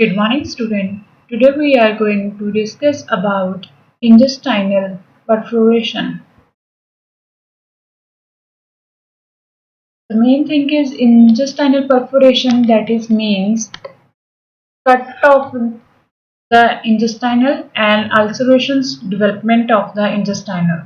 Good morning, student. Today we are going to discuss about intestinal perforation. The main thing is intestinal perforation, that is means cut of the intestinal and ulcerations development of the intestinal.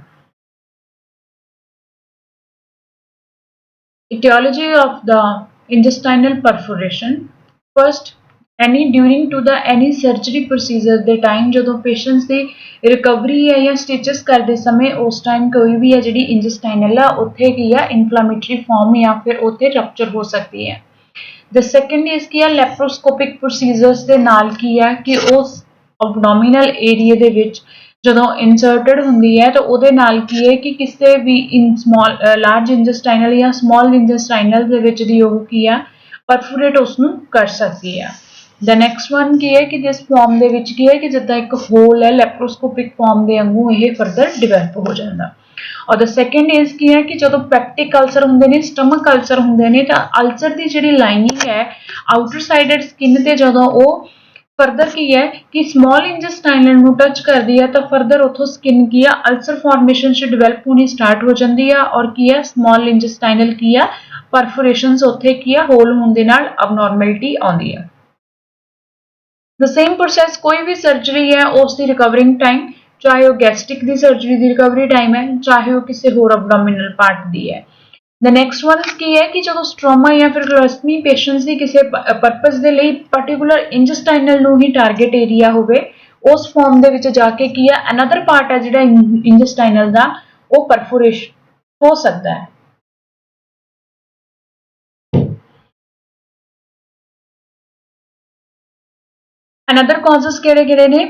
Etiology of the intestinal perforation. First, any during to the any surgery procedure ਦੇ time ਜਦੋਂ patients ਦੀ recovery ਹੈ ਜਾਂ stitches ਕਰਦੇ ਸਮੇਂ ਉਸ time ਕੋਈ ਵੀ ਹੈ ਜਿਹੜੀ intestinal ਆ ਉੱਥੇ ਕੀ ਆ inflammatory form ਜਾਂ ਫਿਰ ਉੱਥੇ rupture ਹੋ ਸਕਦੀ ਹੈ। The second is ਕੀ ਆ laparoscopic procedures ਦੇ ਨਾਲ ਕੀ ਆ ਕਿ ਉਸ abdominal area ਦੇ ਵਿੱਚ ਜਦੋਂ inserted ਹੁੰਦੀ ਹੈ ਤਾਂ ਉਹਦੇ ਨਾਲ ਕੀ ਹੈ ਕਿ ਕਿਸੇ ਵੀ large intestinal ਜਾਂ small intestinal ਦੇ ਵਿੱਚ ਦੀ ਉਹ ਕੀ ਆ perforate ਉਸਨੂੰ ਕਰ ਸਕਦੀ ਹੈ। The next one ਕੀ ਹੈ ਕਿ ਜਿਸ form ਦੇ ਵਿੱਚ ਕੀ ਹੈ ਕਿ ਜਿੱਦਾਂ ਇੱਕ hole ਹੈ laparoscopic form ਦੇ ਵਾਂਗੂ ਇਹ further develop ਹੋ ਜਾਂਦਾ। ਔਰ the second is ਕੀ ਹੈ ਕਿ ਜਦੋਂ peptic ulcer ਹੁੰਦੇ ਨੇ stomach ulcer ਹੁੰਦੇ ਨੇ ਤਾਂ ulcer ਦੀ ਜਿਹੜੀ lining ਹੈ outer sided skin ਤੇ ਜਦੋਂ ਉਹ ਫਰਦਰ ਕੀ ਹੈ ਕਿ ਸਮਾਲ ਇੰਟੈਸਟਾਈਨਲ ਨੂੰ ਟੱਚ ਕਰਦੀ ਹੈ ਤਾਂ ਫਰਦਰ ਉਥੋਂ ਸਕਿਨ ਕੀ ਆ ਅਲਸਰ ਫਾਰਮੇਸ਼ਨ ਚ ਡਿਵੈਲਪ ਹੋਣੀ ਸਟਾਰਟ ਹੋ ਜਾਂਦੀ ਆ ਔਰ ਕੀ ਹੈ ਸਮਾਲ ਇੰਟੈਸਟਾਈਨਲ ਕੀ ਆ ਪਰਫੋਰੇਸ਼ਨਸ ਉੱਥੇ ਕੀ ਆ ਹੋਲ ਹੋਣ ਦੇ ਨਾਲ ਅਬਨੋਰਮੈਲਿਟੀ ਆਉਂਦੀ ਆ। ਦ ਸੇਮ ਪ੍ਰੋਸੈਸ ਕੋਈ ਵੀ ਸਰਜਰੀ ਹੈ ਉਸ ਦੀ ਰਿਕਵਰਿੰਗ ਟਾਈਮ ਚਾਹੇ ਉਹ ਗੈਸਟ੍ਰਿਕ ਦੀ ਸਰਜਰੀ ਦੀ ਰਿਕਵਰੀ ਟਾਈਮ ਹੈ ਚਾਹੇ ਉਹ ਕਿਸੇ ਹੋਰ ਅਬਡੋਮਿਨਲ ਪਾਰਟ ਦੀ ਹੈ। The next one ਕੀ ਹੈ ਕਿ ਜਦੋਂ ਸਟ੍ਰੋਮਾ ਜਾਂ ਫਿਰ ਕਲੋਸਟਮੀ ਪੇਸ਼ੈਂਟਸ ਦੀ ਕਿਸੇ ਪਰਪਸ ਦੇ ਲਈ ਪਾਰਟਿਕੂਲਰ ਇੰਟੈਸਟਾਈਨਲ ਨੂੰ ਹੀ ਟਾਰਗੇਟ ਏਰੀਆ ਹੋਵੇ ਉਸ ਫਾਰਮ ਦੇ ਵਿੱਚ ਜਾ ਕੇ ਕੀ ਹੈ ਅਨਦਰ ਪਾਰਟ ਹੈ ਜਿਹੜਾ ਇੰਟੈਸਟਾਈਨਲ ਦਾ ਉਹ ਪਰਫੋਰੇਸ਼ਨ ਹੋ ਸਕਦਾ ਹੈ। Another causes ਕਿਹੜੇ ਨੇ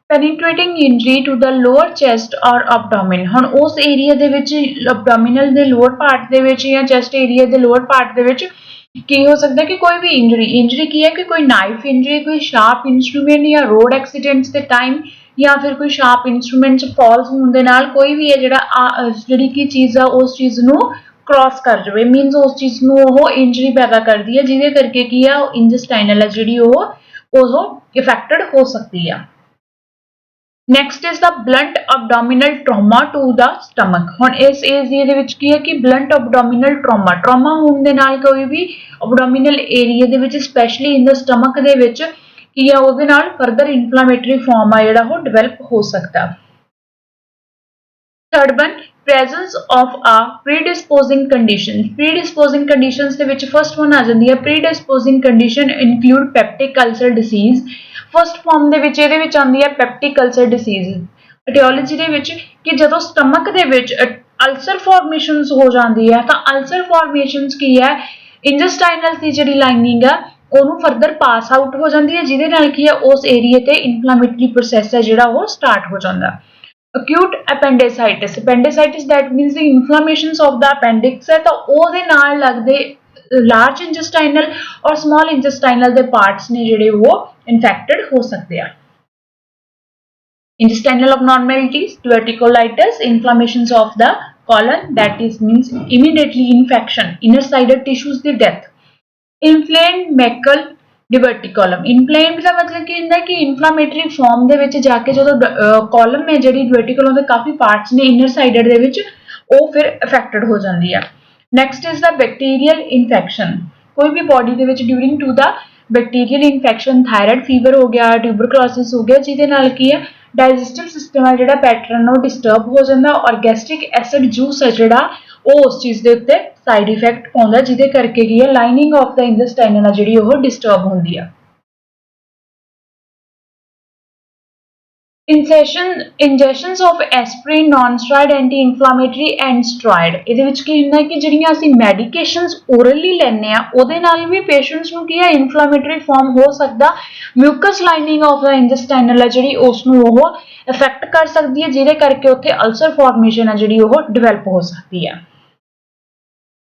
penetrating injury to the lower chest or abdomen ਹੁਣ ਉਸ ਏਰੀਆ ਦੇ ਵਿੱਚ abdominal ਦੇ lower part ਦੇ ਵਿੱਚ ਜਾਂ chest ਏਰੀਆ ਦੇ lower part ਦੇ ਵਿੱਚ ਕੀ ਹੋ ਸਕਦਾ ਕਿ ਕੋਈ ਵੀ ਇੰਜਰੀ ਕੀ ਹੈ ਕਿ ਕੋਈ ਨਾਈਫ ਇੰਜਰੀ ਕੋਈ ਸ਼ਾਰਪ ਇਨਸਟਰੂਮੈਂਟ ਜਾਂ ਰੋਡ ਐਕਸੀਡੈਂਟਸ ਦੇ ਟਾਈਮ ਜਾਂ ਫਿਰ ਕੋਈ ਸ਼ਾਰਪ ਇਨਸਟਰੂਮੈਂਟ ਚ ਫਾਲਸ ਹੋਣ ਦੇ ਨਾਲ ਕੋਈ ਵੀ ਹੈ ਜਿਹੜੀ ਕੀ ਚੀਜ਼ ਆ ਉਸ ਚੀਜ਼ ਨੂੰ ਕ੍ਰਾਸ ਕਰ ਜਾਵੇ ਮੀਨਸ ਉਸ ਚੀਜ਼ ਨੂੰ ਉਹ ਇੰਜਰੀ ਪੈਦਾ ਕਰਦੀ ਹੈ ਜਿਹਦੇ ਕਰਕੇ ਕੀ ਆ ਉਹ ਇੰਟੈਸਟਾਈਨਲ ਹੈ ਜਿਹੜੀ ਉਹ affected ਹੋ ਸਕਦੀ ਆ। Next is the blunt abdominal trauma to the stomach ਹੁਣ ਇਸ ਏਰੀਆ ਦੇ ਵਿੱਚ ਕੀ ਹੈ ਕਿ blunt abdominal trauma ਹੋਣ ਦੇ ਨਾਲ ਕੋਈ ਵੀ abdominal ਏਰੀਆ ਦੇ ਵਿੱਚ ਸਪੈਸ਼ਲੀ ਇਨ the stomach ਦੇ ਵਿੱਚ ਕੀ ਆ ਉਹਦੇ ਨਾਲ further inflammatory form ਆ ਜਿਹੜਾ ਉਹ develop ਹੋ ਸਕਦਾ। Third one, presence of a predisposing condition. Predisposing conditions ਦੇ ਵਿੱਚ first one ਆ ਜਾਂਦੀ ਹੈ predisposing condition include peptic ulcer disease. First form ਦੇ ਵਿੱਚ ਇਹਦੇ ਵਿੱਚ ਆਉਂਦੀ ਹੈ peptic ulcer disease. Etiology ਦੇ ਵਿੱਚ ਕਿ ਜਦੋਂ stomach ਦੇ ਵਿੱਚ ulcer formations ਹੋ ਜਾਂਦੀ ਹੈ ਤਾਂ ulcer formations ਕੀ ਹੈ intestinal ਦੀ ਜਿਹੜੀ lining ਆ ਉਹਨੂੰ further pass out ਹੋ ਜਾਂਦੀ ਹੈ ਜਿਹਦੇ ਨਾਲ ਕੀ ਹੈ ਉਸ ਏਰੀਆ ਤੇ inflammatory process ਹੈ ਜਿਹੜਾ ਉਹ start ਹੋ ਜਾਂਦਾ। Acute appendicitis that means the inflammations of the appendix ਹੈ ਤਾਂ ਉਹਦੇ ਨਾਲ ਲੱਗਦੇ large intestinal ਔਰ small intestinal ਦੇ parts ਨੇ ਜਿਹੜੇ ਉਹ infected ਹੋ ਸਕਦੇ ਆ। Intestinal abnormalities, diverticulitis, inflammations of the colon that is means immediately infection, inner sided tissues the death, inflamed mecal diverticulum inflamed ਦਾ ਮਤਲਬ ਕੀ ਹੁੰਦਾ ਕਿ ਇਨਫਲੇਮੇਟਰੀ ਫਾਰਮ ਦੇ ਵਿੱਚ ਜਾ ਕੇ ਜਦੋਂ ਕਾਲਮ ਹੈ ਜਿਹੜੀ diverticulum ਦੇ ਕਾਫੀ ਪਾਰਟਸ ਨੇ ਇਨਰ ਸਾਈਡਡ ਦੇ ਵਿੱਚ ਉਹ ਫਿਰ ਅਫੈਕਟਡ ਹੋ ਜਾਂਦੀ ਆ। Next is the bacterial infection ਕੋਈ ਵੀ ਬੋਡੀ ਦੇ ਵਿੱਚ during to the bacterial infection thyroid fever ਹੋ ਗਿਆ ਟਿਊਬਰਕਲੋਸਿਸ ਹੋ ਗਿਆ ਜਿਹਦੇ ਨਾਲ ਕੀ ਹੈ ਡਾਈਜੈਸਟਿਵ ਸਿਸਟਮ ਹੈ ਜਿਹੜਾ ਪੈਟਰਨ ਉਹ ਡਿਸਟਰਬ ਹੋ ਜਾਂਦਾ ਔਰ ਗੈਸਟ੍ਰਿਕ ਐਸਿਡ ਜੂਸ ਹੈ ਜਿਹੜਾ ਉਹ ਉਸ ਚੀਜ਼ ਦੇ ਉੱਤੇ ਸਾਈਡ ਇਫੈਕਟ ਪਾਉਂਦਾ ਜਿਹਦੇ ਕਰਕੇ ਕੀ ਹੈ ਲਾਈਨਿੰਗ ਆਫ ਦਾ ਇੰਟੈਸਟਾਈਨਲ ਆ ਜਿਹੜੀ ਉਹ ਡਿਸਟਰਬ ਹੁੰਦੀ ਆ। Ingestions of aspirin, non-steroid anti-inflammatory and steroid ਇਹਦੇ ਵਿੱਚ ਕੀ ਹੁੰਦਾ ਕਿ ਜਿਹੜੀਆਂ ਅਸੀਂ ਮੈਡੀਕੇਸ਼ਨਸ orally ਲੈਂਦੇ ਆ ਉਹਦੇ ਨਾਲ ਵੀ ਪੇਸ਼ੈਂਟਸ ਨੂੰ ਕੀ ਹੈ inflammatory form ਹੋ ਸਕਦਾ mucus lining of the intestinal ਹੈ ਜਿਹੜੀ ਉਸ ਨੂੰ ਉਹ ਅਫੈਕਟ ਕਰ ਸਕਦੀ ਹੈ ਜਿਹਦੇ ਕਰਕੇ ਉੱਥੇ ਅਲਸਰ ਫਾਰਮੇਸ਼ਨ ਹੈ ਜਿਹੜੀ ਉਹ ਡਿਵੈਲਪ ਹੋ ਸਕਦੀ ਹੈ।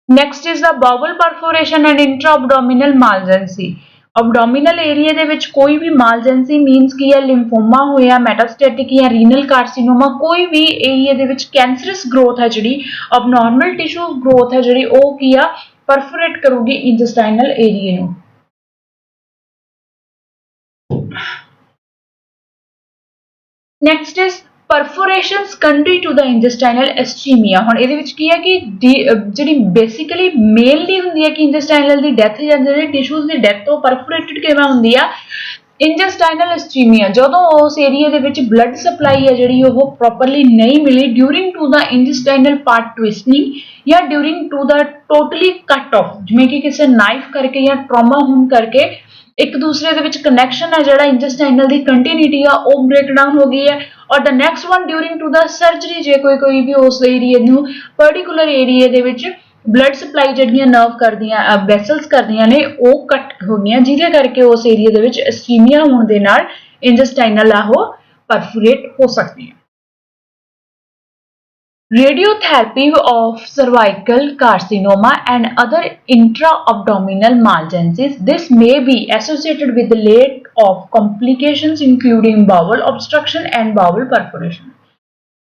Next is the bowel perforation and intra-abdominal malignancy. Abdominal area ਦੇ ਵਿੱਚ ਕੋਈ ਵੀ malignancy means ਕੀ ਹੈ ਲਿੰਫੋਮਾ ਹੋਇਆ metastatic ਜਾਂ renal carcinoma ਕੋਈ ਵੀ ਏਰੀਆ ਦੇ ਵਿੱਚ cancerous growth ਹੈ ਜਿਹੜੀ abnormal tissue growth ਹੈ ਜਿਹੜੀ ਉਹ ਕੀ ਆ perforate ਕਰੂਗੀ intestinal area ਨੂੰ। Next is perforation secondary to the intestinal ischemia। ਹੁਣ ਇਹਦੇ ਵਿੱਚ ਕੀ ਹੈ ਕਿ ਜਿਹੜੀ ਬੇਸਿਕਲੀ ਮੇਨਲੀ ਹੁੰਦੀ ਹੈ ਕਿ ਇੰਟੈਸਟਾਈਨਲ ਦੀ ਡੈਥ ਜਾਂ ਜਿਹੜੇ ਟਿਸ਼ੂਜ਼ ਦੀ ਡੈਥ ਉਹ ਪਰਫੋਰੇਟਡ ਕਿਵੇਂ ਹੁੰਦੀ ਆ। ਇੰਟੈਸਟਾਈਨਲ ischemia ਜਦੋਂ ਉਸ ਏਰੀਆ ਦੇ ਵਿੱਚ ਬਲੱਡ ਸਪਲਾਈ ਹੈ ਜਿਹੜੀ ਉਹ ਪ੍ਰੋਪਰਲੀ ਨਹੀਂ ਮਿਲੀ during to the intestinal part twisting ਜਾਂ during to the totally cut off, ਜਿਵੇਂ ਕਿ ਕਿਸੇ ਨਾਈਫ ਕਰਕੇ ਜਾਂ ਟਰਾਮਾ ਹੋਣ ਕਰਕੇ ਇੱਕ ਦੂਸਰੇ ਦੇ ਵਿੱਚ ਕਨੈਕਸ਼ਨ ਹੈ ਜਿਹੜਾ ਇੰਟੈਸਟਾਈਨਲ ਦੀ ਕੰਟੀਨਿਊਟੀ ਆ ਉਹ ਬ੍ਰੇਕਡਾਊਨ ਹੋ ਗਈ ਹੈ। ਔਰ the next one during to the surgery, ਜੇ ਕੋਈ ਵੀ ਉਸ ਏਰੀਏ ਨੂੰ ਪਰਟੀਕੂਲਰ ਏਰੀਏ ਦੇ ਵਿੱਚ ਬਲੱਡ ਸਪਲਾਈ ਜਿਹੜੀਆਂ ਨਰਵ ਕਰਦੀਆਂ ਵੈਸਲਸ ਕਰਦੀਆਂ ਨੇ ਉਹ ਕੱਟ ਹੋ ਗਈਆਂ, ਜਿਹਦੇ ਕਰਕੇ ਉਸ ਏਰੀਏ ਦੇ ਵਿੱਚ ਇਸਕੀਮੀਆ ਹੋਣ ਦੇ ਨਾਲ ਇੰਟੈਸਟਾਈਨਲ ਆ ਉਹ ਪਰਫੋਰੇਟ ਹੋ ਸਕਦੀ ਹੈ। Radiotherapy of cervical carcinoma and other intra-abdominal malignancies. This may be associated with the rate of complications including bowel obstruction and bowel perforation.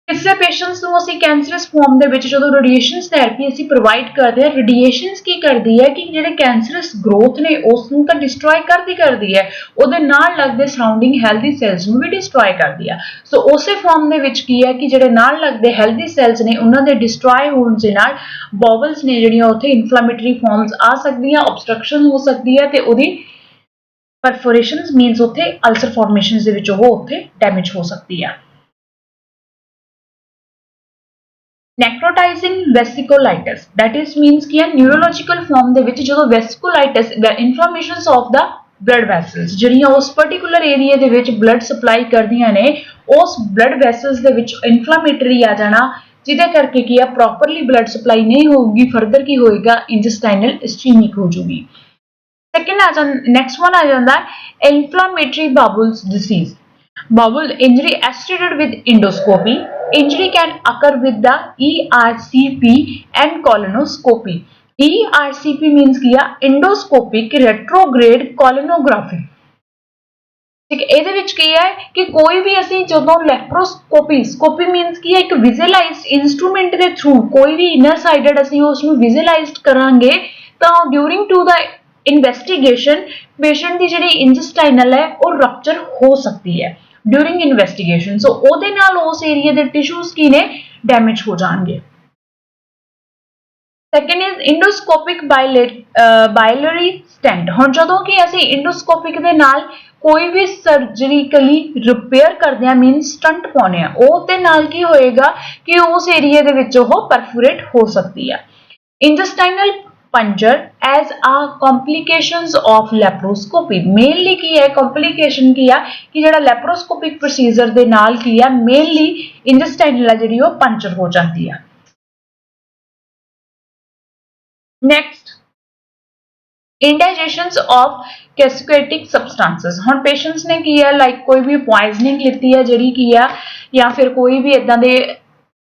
ਕਿਸੇ ਪੇਸ਼ੈਂਟਸ ਨੂੰ ਅਸੀਂ ਕੈਂਸਰਸ ਫਾਰਮ ਦੇ ਵਿੱਚ ਜਦੋਂ ਰੇਡੀਏਸ਼ਨ ਥੈਰੇਪੀ ਅਸੀਂ ਪ੍ਰੋਵਾਈਡ ਕਰਦੇ ਹਾਂ, ਰੇਡੀਏਸ਼ਨਸ ਕੀ ਕਰਦੀ ਹੈ ਕਿ ਜਿਹੜੇ ਕੈਂਸਰਸ ਗਰੋਥ ਨੇ ਉਸ ਨੂੰ ਤਾਂ ਡਿਸਟਰੋਏ ਕਰਦੀ ਹੈ, ਉਹਦੇ ਨਾਲ ਲੱਗਦੇ ਸਰਾਊਂਡਿੰਗ ਹੈਲਦੀ ਸੈਲਸ ਨੂੰ ਵੀ ਡਿਸਟਰੋਏ ਕਰਦੀ ਆ। ਸੋ ਉਸੇ ਫਾਰਮ ਦੇ ਵਿੱਚ ਕੀ ਹੈ ਕਿ ਜਿਹੜੇ ਨਾਲ ਲੱਗਦੇ ਹੈਲਦੀ ਸੈਲਸ ਨੇ ਉਹਨਾਂ ਦੇ ਡਿਸਟਰੋਏ ਹੋਣ ਦੇ ਨਾਲ ਬੋਵਲਸ ਨੇ ਜਿਹੜੀਆਂ ਉੱਥੇ ਇਨਫਲੇਮੇਟਰੀ ਫਾਰਮਸ ਆ ਸਕਦੀਆਂ, ਆਬਸਟਰਕਸ਼ਨ ਹੋ ਸਕਦੀ ਹੈ ਤੇ ਉਹਦੀ ਪਰਫੋਰੇਸ਼ਨਸ ਮੀਨਸ ਉੱਥੇ ਅਲਸਰ ਫਾਰਮੇਸ਼ਨਸ ਦੇ ਵਿੱਚ ਉਹ ਉੱਥੇ ਡੈਮੇਜ ਹੋ ਸਕਦੀ ਆ। Necrotizing vesicolitis, that is means कि neurological form ਦੇ ਵਿੱਚ ਜਦੋਂ vesicolitis inflammations of the blood vessels ਜਿਹੜੀਆਂ ਉਸ particular area ਦੇ ਵਿੱਚ blood supply ਕਰਦੀਆਂ ਨੇ ਉਸ blood vessels ਦੇ ਵਿੱਚ inflammatory ਆ ਜਾਣਾ, ਜਿਹਦੇ ਕਰਕੇ ਕੀ ਆ properly blood supply ਨਹੀਂ ਹੋਊਗੀ, further ਕੀ ਹੋਏਗਾ intestinal ischemic ਹੋ ਜੂਗੀ। Second ਆ ਜਾਂਦਾ next one ਆ ਜਾਂਦਾ inflammatory bowel disease। Bowel injury associated with endoscopy. Injury can occur with the ERCP and colonoscopy. ERCP means ਕੀ ਆ endoscopic retrograde colonography। ਠੀਕ ਹੈ, ਇਹਦੇ ਵਿੱਚ ਕੀ ਹੈ ਕਿ ਕੋਈ ਵੀ ਅਸੀਂ ਜਦੋਂ ਲੈਪਰੋਸਕੋਪੀ ਮੀਨਸ ਕੀ ਹੈ ਇੱਕ ਵਿਜ਼ੂਅਲਾਈਜ਼ਡ ਇਨਸਟਰੂਮੈਂਟ ਦੇ ਥਰੂ ਕੋਈ ਵੀ ਇਨਰ ਸਾਈਡਡ ਅਸੀਂ ਉਸ ਨੂੰ ਵਿਜ਼ੂਅਲਾਈਜ਼ਡ ਕਰਾਂਗੇ ਤਾਂ during to the investigation patient ਦੀ ਜਿਹੜੀ ਇੰਟੈਸਟਾਈਨਲ ਹੈ ਉਹ ਰਪਚਰ ਹੋ ਸਕਦੀ ਹੈ ਡਿਊਰਿੰਗ ਇਨਵੈਸਟੀਗੇਸ਼ਨ। ਸੋ ਉਹਦੇ ਨਾਲ ਉਸ ਏਰੀਆ ਦੇ ਟਿਸ਼ੂਜ਼ ਕੀ ਨੇ ਡੈਮੇਜ ਹੋ ਜਾਣਗੇ। Second is endoscopic biliary stent. ਹੁਣ ਜਦੋਂ ਕਿ ਅਸੀਂ ਇੰਡੋਸਕੋਪਿਕ ਦੇ ਨਾਲ ਕੋਈ ਵੀ ਸਰਜਰੀਕਲੀ ਰਿਪੇਅਰ ਕਰਦੇ ਆ ਮੀਨ ਸਟੰਟ ਪਾਉਣੇ ਆ, ਉਹਦੇ ਨਾਲ ਕੀ ਹੋਏਗਾ ਕਿ ਉਸ ਏਰੀਆ ਦੇ ਵਿੱਚ ਉਹ ਪਰਫੋਰੇਟ ਹੋ ਸਕਦੀ ਆ। Intestinal puncture as a complications of laparoscopy। Mainly ਕੀ ਹੈ ਕੰਪਲੀਕੇਸ਼ਨ ਕੀ ਆ ਕਿ ਜਿਹੜਾ ਲੈਪਰੋਸਕੋਪਿਕ ਪ੍ਰੋਸੀਜਰ ਦੇ ਨਾਲ ਕੀ ਆ ਮੇਨਲੀ ਇੰਟੈਸਟਾਈਨਲ ਆ ਜਿਹੜੀ ਉਹ ਪੰਚਰ ਹੋ ਜਾਂਦੀ ਆ। Next indigestions of cascatic substances। ਹੁਣ ਪੇਸ਼ੈਂਟਸ ਨੇ ਕੀ ਹੈ ਲਾਈਕ ਕੋਈ ਵੀ ਪੋਇਜ਼ਨਿੰਗ ਲਿੱਤੀ ਹੈ ਜਿਹੜੀ ਕੀ ਆ ਜਾਂ ਫਿਰ ਕੋਈ ਵੀ ਇਦਾਂ ਦੇ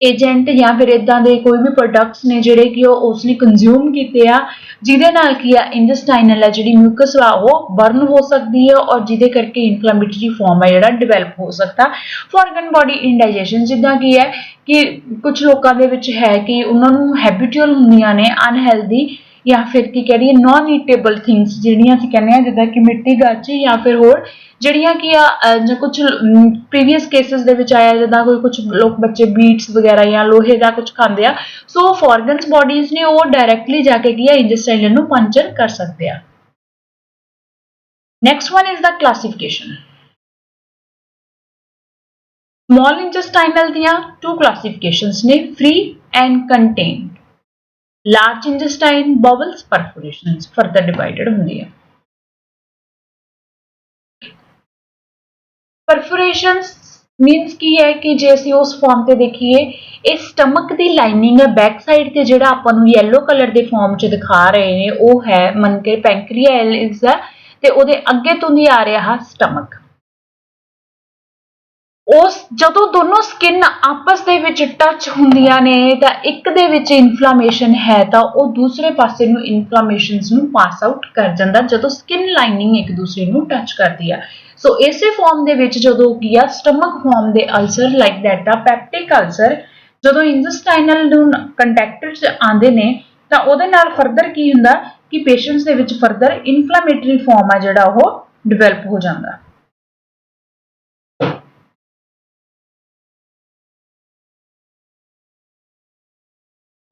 ਏਜੰਟ ਜਾਂ ਫਿਰ ਇਦਾਂ ਦੇ ਕੋਈ ਵੀ ਪ੍ਰੋਡਕਟਸ ਨੇ ਜਿਹੜੇ ਕਿ ਉਸਨੇ ਕੰਜ਼ਿਊਮ ਕੀਤੇ ਆ ਜਿਹਦੇ ਨਾਲ ਕੀ ਆ ਇੰਟੈਸਟਾਈਨਲ ਆ ਜਿਹੜੀ ਮਿਊਕਸ ਆ ਉਹ ਬਰਨ ਹੋ ਸਕਦੀ ਹੈ ਔਰ ਜਿਹਦੇ ਕਰਕੇ ਇਨਫਲੇਮੇਟਰੀ ਫਾਰਮ ਆ ਜਿਹੜਾ ਡਿਵੈਲਪ ਹੋ ਸਕਦਾ। ਫੋਰਗਨ ਬੋਡੀ ਇੰਡਾਈਜੈਸ਼ਨ ਜਿੱਦਾਂ ਕੀ ਹੈ ਕਿ ਕੁਝ ਲੋਕਾਂ ਦੇ ਵਿੱਚ ਹੈ ਕਿ ਉਹਨਾਂ ਨੂੰ ਹੈਬਿਚੁਅਲ ਹੁੰਦੀਆਂ ਨੇ ਅਨਹੈਲਦੀ ਜਾਂ ਫਿਰ ਕੀ ਕਹਿ ਰਹੀ ਨॉन ਈਟੇਬਲ ਥਿੰਗਸ ਜਿਹੜੀਆਂ ਅਸੀਂ ਕਹਿੰਦੇ ਆ ਜਿੱਦਾਂ ਕਿ ਮਿੱਟੀ ਗਾਚੀ ਜਾਂ ਫਿਰ ਹੋਰ ਜਿਹੜੀਆਂ ਕਿ ਆ ਜਾਂ ਕੁਝ ਪ੍ਰੀਵੀਅਸ ਕੇਸਿਸ ਦੇ ਵਿੱਚ ਆਇਆ ਜਿੱਦਾਂ ਕੁਝ ਲੋਕ ਬੱਚੇ ਬੀਟਸ ਵਗੈਰਾ ਜਾਂ ਲੋਹੇ ਦਾ ਕੁਝ ਖਾਂਦੇ ਆ। ਸੋ ਫੋਰਗਨਸ ਬੋਡੀਜ਼ ਨੇ ਉਹ ਡਾਇਰੈਕਟਲੀ ਜਾ ਕੇ ਕੀ ਆ ਇੰਟੈਸਟਾਈਨਲ ਨੂੰ ਪੰਚਰ ਕਰ ਸਕਦੇ ਆ। Next one is the classification. Small intestinal ਦੀਆਂ ਟੂ ਕਲਾਸੀਫਿਕੇਸ਼ਨਸ ਨੇ free and contained. Large intestine bowels perforations further divided ਹੁੰਦੀ ਹੈ। ਪਰਫੋਰੇਸ਼ਨਸ ਮੀਨਸ ਕੀ ਹੈ ਕਿ ਜੇ ਅਸੀਂ ਉਸ ਫਾਰਮ ਤੇ ਦੇਖੀਏ ਇਹ ਸਟਮਕ ਦੀ ਲਾਈਨਿੰਗ ਹੈ ਬੈਕ ਸਾਈਡ ਤੇ ਜਿਹੜਾ ਆਪਾਂ ਨੂੰ ਯੈਲੋ ਕਲਰ ਦੇ ਫਾਰਮ 'ਚ ਦਿਖਾ ਰਹੇ ਨੇ ਉਹ ਹੈ ਮੰਨ ਕੇ ਪੈਂਕਰੀਆਸ ਦਾ ਤੇ ਉਹਦੇ ਅੱਗੇ ਤੋਂ ਦੀ ਆ ਰਿਹਾ ਸਟਮਕ। ਉਸ ਜਦੋਂ ਦੋਨੋਂ ਸਕਿਨ ਆਪਸ ਦੇ ਵਿੱਚ ਟੱਚ ਹੁੰਦੀਆਂ ਨੇ ਤਾਂ ਇੱਕ ਦੇ ਵਿੱਚ ਇਨਫਲੇਮੇਸ਼ਨ ਹੈ ਤਾਂ ਉਹ ਦੂਸਰੇ ਪਾਸੇ ਨੂੰ ਇਨਫਲੇਮੇਸ਼ਨਸ ਨੂੰ ਪਾਸ ਆਊਟ ਕਰ ਜਾਂਦਾ ਜਦੋਂ ਸਕਿਨ ਲਾਈਨਿੰਗ ਇੱਕ ਦੂਸਰੇ ਨੂੰ ਟੱਚ ਕਰਦੀ ਆ। ਸੋ ਇਸੇ ਫਾਰਮ ਦੇ ਵਿੱਚ ਜਦੋਂ ਕੀ ਆ ਸਟਮਕ ਫਾਰਮ ਦੇ ਅਲਸਰ ਲਾਈਕ ਦੈਟ ਆ ਪੈਪਟਿਕ ਅਲਸਰ ਜਦੋਂ ਇੰਟੈਸਟਾਈਨਲ ਨੂੰ ਕੰਟੈਕਟ 'ਚ ਆਉਂਦੇ ਨੇ ਤਾਂ ਉਹਦੇ ਨਾਲ ਫਰਦਰ ਕੀ ਹੁੰਦਾ ਕਿ ਪੇਸ਼ੈਂਟਸ ਦੇ ਵਿੱਚ ਫਰਦਰ ਇਨਫਲੇਮੇਟਰੀ ਫਾਰਮ ਆ ਜਿਹੜਾ ਉਹ ਡਿਵੈਲਪ ਹੋ ਜਾਂਦਾ।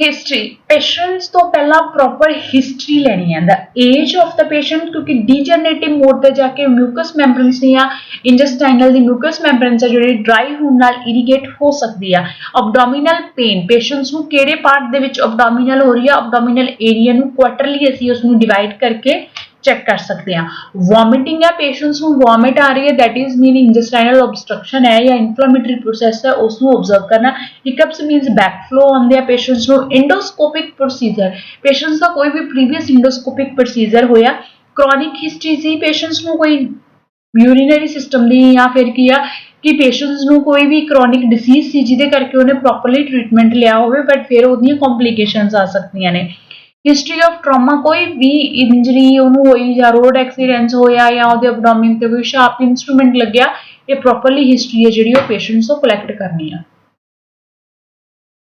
हिस्ट्री पेशेंट्स तो पहला प्रॉपर हिस्ट्री लेनी है the age of the patient क्योंकि डीजनरेटिव मोड ते जाके म्यूकस मैम्ब्रेन्स या इंटेस्टाइनल दी म्यूकस मैम्ब्रेन्स है ਜਿਹੜੀ ਡਰਾਈ ਹੋਣ ਨਾਲ ਇਰੀਗੇਟ ਹੋ ਸਕਦੀ ਆ ਅਬਡੋਮੀਨਲ ਪੇਨ ਪੇਸ਼ੈਂਟਸ ਨੂੰ ਕਿਹੜੇ ਪਾਰਟ ਦੇ ਵਿੱਚ ਅਬਡੋਮੀਨਲ ਹੋ ਰਹੀ ਆ ਅਬਡੋਮੀਨਲ ਏਰੀਆ ਨੂੰ ਕੁਆਟਰਲੀ ਅਸੀਂ ਉਸ ਨੂੰ ਡਿਵਾਈਡ ਕਰਕੇ चेक कर सकते हैं वॉमिटिंग है पेशेंट्स को वॉमिट आ रही है that is mean intestinal obstruction है या इन्फ्लेमेटरी प्रोसेस है उसको ऑब्जर्व करना हिकअप्स मींस बैकफ्लो आंदे हैं पेशेंट्स को इंडोस्कोपिक प्रोसीजर पेशेंट्स का कोई भी प्रीवियस इंडोस्कोपिक प्रोसीजर होया क्रॉनिक हिस्ट्री सी पेशेंट्स को कोई यूरिनरी सिस्टम दी या फिर किया कि पेशेंट्स ਨੂੰ ਕੋਈ ਵੀ ਕ੍ਰੋਨਿਕ ਡਿਸੀਜ਼ ਸੀ ਜਿਹਦੇ ਕਰਕੇ ਉਹਨੇ ਪ੍ਰੋਪਰਲੀ ਟ੍ਰੀਟਮੈਂਟ ਲਿਆ ਹੋਵੇ ਬਟ ਫਿਰ ਉਹਦੀਆਂ ਕੰਪਲਿਕੇਸ਼ਨਸ ਆ ਸਕਦੀਆਂ ਨੇ हिस्ट्री ऑफ ट्रॉमा कोई भी इंजरी ਉਹਨੂੰ ਹੋਈ ਜਾਂ ਰੋਡ ਐਕਸੀਡੈਂਟਸ ਹੋਇਆ ਜਾਂ ਉਹਦੇ ਐਬਡੋਮਨ ਤੇ ਕੋਈ ਸ਼ਾਰਪ ਇਨਸਟਰੂਮੈਂਟ ਲੱਗਿਆ ਇਹ ਪ੍ਰੋਪਰਲੀ ਹਿਸਟਰੀ ਹੈ ਜਿਹੜੀ ਉਹ ਪੇਸ਼ੈਂਟਸ ਤੋਂ ਕਲੈਕਟ ਕਰਨੀ ਆ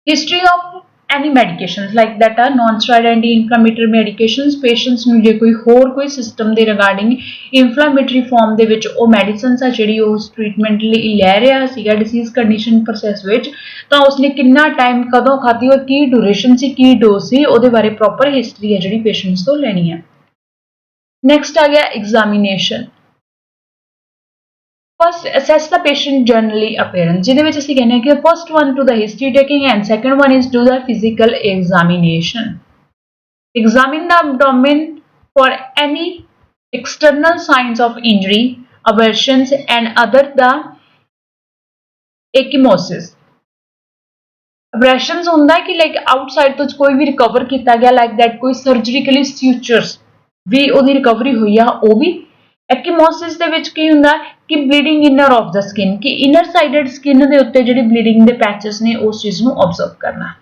history of any medications like that are non-steroid anti-inflammatory medications patients ਨੂੰ ਜੇ ਕੋਈ ਹੋਰ ਕੋਈ ਸਿਸਟਮ ਦੇ ਰਿਗਾਰਡਿੰਗ ਇਨਫਲੇਮੇਟਰੀ ਫਾਰਮ ਦੇ ਵਿੱਚ ਉਹ ਮੈਡੀਸਿਨਸ ਆ ਜਿਹੜੀ ਉਸ ਟ੍ਰੀਟਮੈਂਟ ਲਈ ਲੈ ਰਿਹਾ ਸੀਗਾ ਡਿਸੀਜ਼ ਕੰਡੀਸ਼ਨ ਪ੍ਰੋਸੈਸ ਵਿੱਚ ਤਾਂ ਉਸਨੇ ਕਿੰਨਾ ਟਾਈਮ ਕਦੋਂ ਖਾਧੀ ਔਰ ਕੀ ਡਿਊਰੇਸ਼ਨ ਸੀ ਕੀ ਡੋਜ਼ ਸੀ ਉਹਦੇ ਬਾਰੇ ਪ੍ਰੋਪਰ ਹਿਸਟਰੀ ਹੈ ਜਿਹੜੀ ਪੇਸ਼ੈਂਟਸ ਤੋਂ ਲੈਣੀ ਹੈ ਨੈਕਸਟ ਆ ਗਿਆ examination First, assess the patient generally appearance. ਜਿਹਦੇ ਵਿੱਚ ਅਸੀਂ ਕਹਿੰਦੇ ਹਾਂ ਕਿ first one to the history taking and second one is to the physical examination. Examine the abdomen for any external signs of injury, abrasions and other the ecchymosis. Abrasions ਹੁੰਦਾ ਹੈ ਕਿ like outside ਤੋਂ ਕੋਈ ਵੀ recover ਕੀਤਾ ਗਿਆ like that ਕੋਈ surgically sutures ਵੀ ਉਹਦੀ recovery ਹੋਈ ਆ ਉਹ ਵੀ ਐਕਿਮੋਸਿਸ ਦੇ ਵਿੱਚ ਕੀ ਹੁੰਦਾ ਕਿ bleeding inner of the skin ਕਿ ਇਨਰ ਸਾਈਡਡ ਸਕਿਨ ਦੇ ਉੱਤੇ ਜਿਹੜੀ ਬਲੀਡਿੰਗ ਦੇ ਪੈਚਸ ਨੇ ਉਸ ਚੀਜ਼ ਨੂੰ ਆਬਜ਼ਰਵ ਕਰਨਾ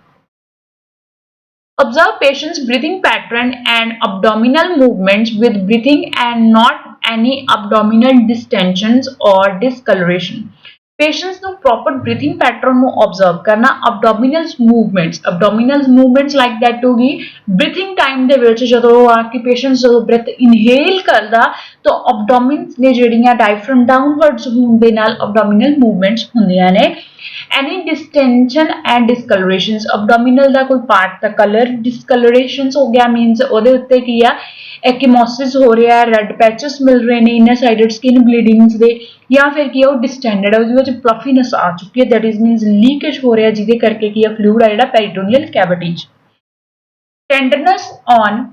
Observe patient's breathing pattern and abdominal movements with breathing and not any abdominal distensions or discoloration. Patients ਨੂੰ proper breathing pattern ਨੂੰ observe ਕਰਨਾ abdominal movements like that ਹੋਗੀ breathing time ਦੇ ਵਿੱਚ ਜਦੋਂ ਆ ਕਿ patient ਜਦੋਂ breath inhale ਕਰਦਾ ਤਾਂ abdomens ਨੇ ਜਿਹੜੀਆਂ diaphragm downwards ਹੋਣ ਦੇ ਨਾਲ abdominal movements ਹੁੰਦੀਆਂ ਨੇ any distension and discolorations abdominal ਦਾ ਕੋਈ part ਦਾ color discolorations ਹੋ ਗਿਆ means ਉਹਦੇ ਉੱਤੇ ਕੀ ਆ एकिमोसिस हो रहा है रेड पैचेस मिल रहे हैं इनर साइडेड स्किन ब्लीडिंग्स दे या फिर की डिस्टेंडेड है उसदे विच फ्लफीनेस आ चुकी है दैट इज मीनस लीकेज हो रहा है जिहदे करके की फ्लूइड आ जिहड़ा peritoneal cavity tenderness on